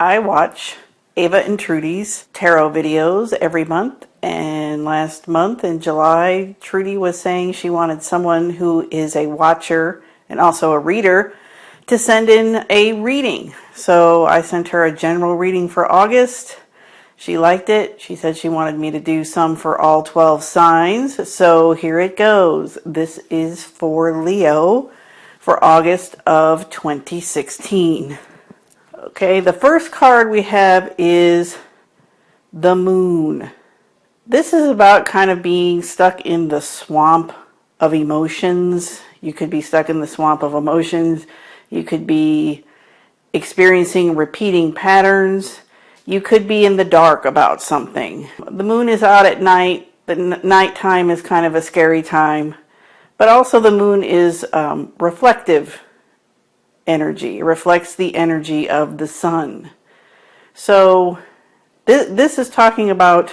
I watch Ava and Trudy's tarot videos every month, and last month in July, Trudy was saying she wanted someone who is a watcher and also a reader to send in a reading. So I sent her a general reading for August. She liked it. She said she wanted me to do some for all 12 signs. So here it goes. This is for Leo for August of 2016. Okay, the first card we have is the Moon. This is about kind of being stuck in the swamp of emotions. You could be stuck in the swamp of emotions. You could be experiencing repeating patterns. You could be in the dark about something. The moon is out at night. The nighttime is kind of a scary time. But also the moon is reflective energy. It reflects the energy of the sun. So this is talking about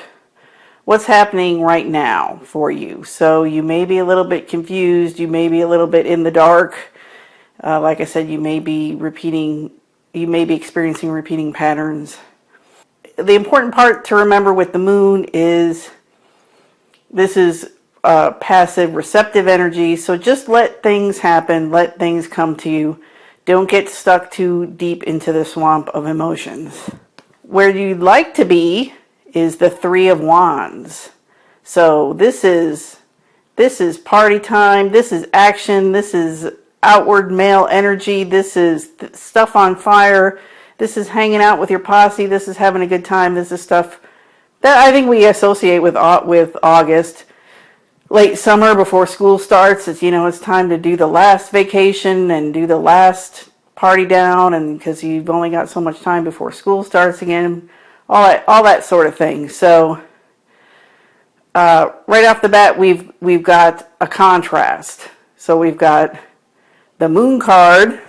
what's happening right now for you. So you may be a little bit confused. You may be a little bit in the dark. Like I said, you may be experiencing repeating patterns. The important part to remember with the moon is this is passive, receptive energy. So just let things happen. Let things come to you. Don't get stuck too deep into the swamp of emotions. Where you'd like to be is the Three of Wands. So this is party time. This is action. This is outward male energy. This is stuff on fire. This is hanging out with your posse. This is having a good time. This is stuff that I think we associate with August. Late summer before school starts. It's time to do the last vacation and do the last party down, and because you've only got so much time before school starts again. All that sort of thing. So right off the bat, we've got a contrast. So we've got the Moon card,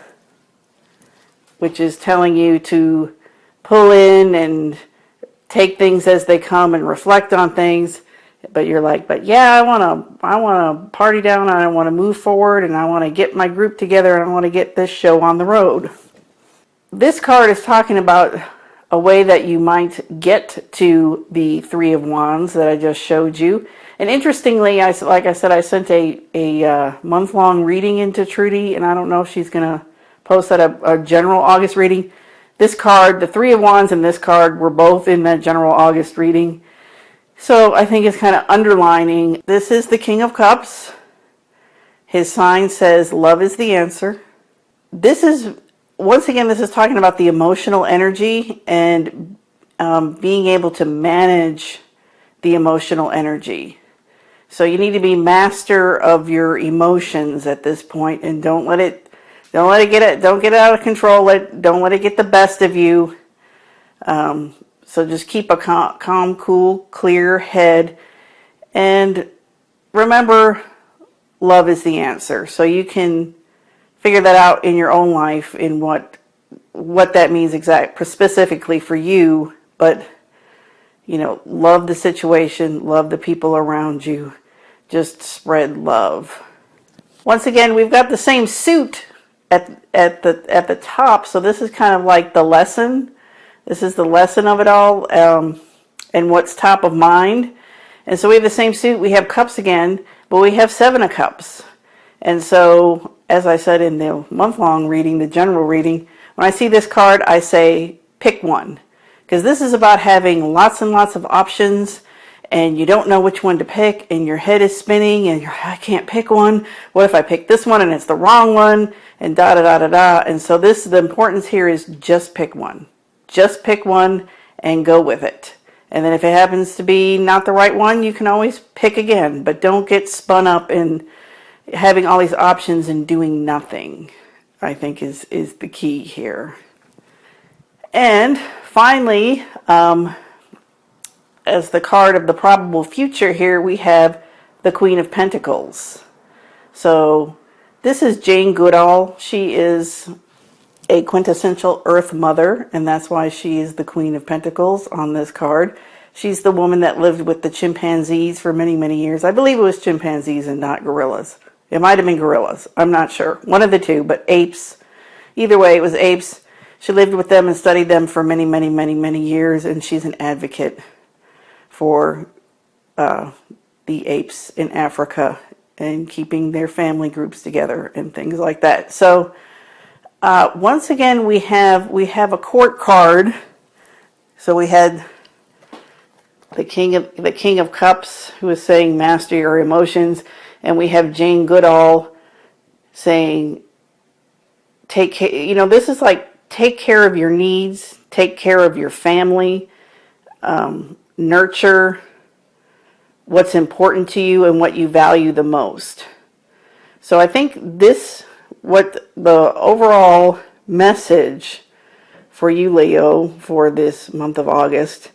which is telling you to pull in and take things as they come and reflect on things. But you're like, but yeah, I want to party down, and I want to move forward, and I want to get my group together, and I want to get this show on the road. This card is talking about a way that you might get to the Three of Wands that I just showed you. And interestingly, like I said, I sent a month-long reading into Trudy, and I don't know if she's going to post that a general August reading. This card, the Three of Wands and this card were both in that general August reading. So I think it's kind of underlining, this is the King of Cups. His sign says, love is the answer. Once again, this is talking about the emotional energy and being able to manage the emotional energy. So you need to be master of your emotions at this point, and don't let it get out of control. Don't let it get the best of you. So just keep a calm, cool, clear head, and remember, love is the answer. So you can figure that out in your own life, in what that means specifically for you. But love the situation, love the people around you. Just spread love. Once again, we've got the same suit at the top. So this is kind of like the lesson. This is the lesson of it all, and what's top of mind. And so we have the same suit. We have cups again, but we have Seven of Cups. And so, as I said in the month-long reading, the general reading, when I see this card, I say, pick one. Because this is about having lots and lots of options, and you don't know which one to pick, and your head is spinning, and I can't pick one. What if I pick this one, and it's the wrong one, and da-da-da-da-da. And so the importance here is just pick one. Just pick one and go with it. And then if it happens to be not the right one, you can always pick again. But don't get spun up in having all these options and doing nothing, I think is the key here. And finally, as the card of the probable future here, we have the Queen of Pentacles. So this is Jane Goodall. She is a quintessential Earth Mother, and that's why she is the Queen of Pentacles on this card. She's the woman that lived with the chimpanzees for many, many years. I believe it was chimpanzees and not gorillas. It might have been gorillas. I'm not sure. One of the two, but apes. Either way, it was apes. She lived with them and studied them for many, many, many, many years, and she's an advocate for the apes in Africa and keeping their family groups together and things like that. So once again, we have a court card. So we had the King of Cups, who is saying master your emotions, and we have Jane Goodall saying take care. You know, this is like take care of your needs, take care of your family, nurture what's important to you and what you value the most. So I think what the overall message for you, Leo, for this month of August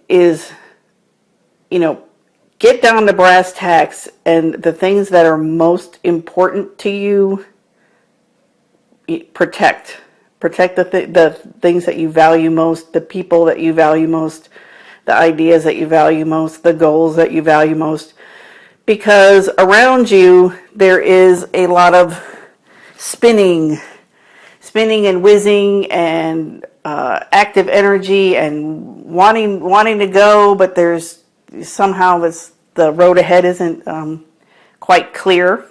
is, you know, get down to brass tacks, and the things that are most important to you, protect the things that you value most, the people that you value most, the ideas that you value most, the goals that you value most, because around you there is a lot of spinning and whizzing and active energy and wanting to go, but there's somehow the road ahead isn't quite clear.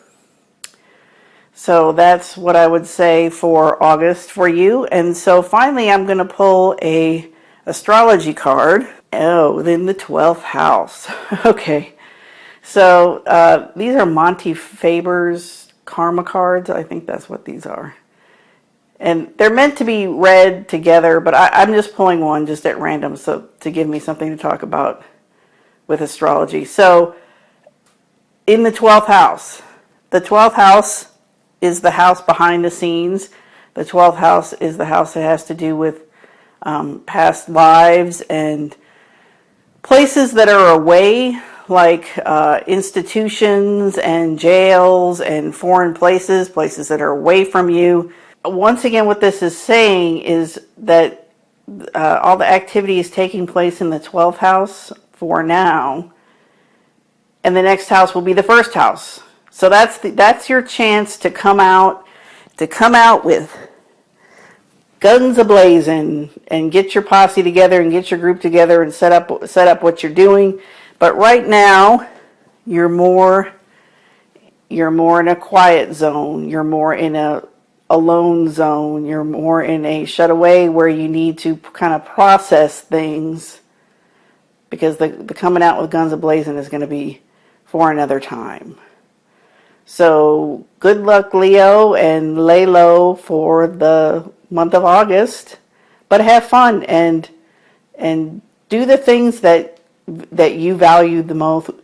So that's what I would say for August for you. And so finally, I'm going to pull a astrology card. Oh, then the 12th house. Okay. So these are Monty Faber's karma cards. I think that's what these are. And they're meant to be read together, but I'm just pulling one just at random so to give me something to talk about with astrology. So in the 12th house is the house behind the scenes. The 12th house is the house that has to do with past lives and places that are away, like institutions and jails and foreign places that are away from you. Once again, what this is saying is that all the activity is taking place in the 12th house for now, and the next house will be the first house. So that's your chance to come out with guns a-blazing and get your posse together and get your group together and set up what you're doing. But right now, you're more in a quiet zone. You're more in a alone zone. You're more in a shut away where you need to kind of process things, because the coming out with guns a-blazing is going to be for another time. So good luck, Leo, and lay low for the month of August, but have fun and do the things that you value the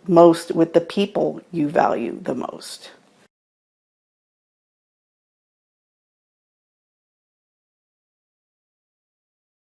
most with the people you value the most.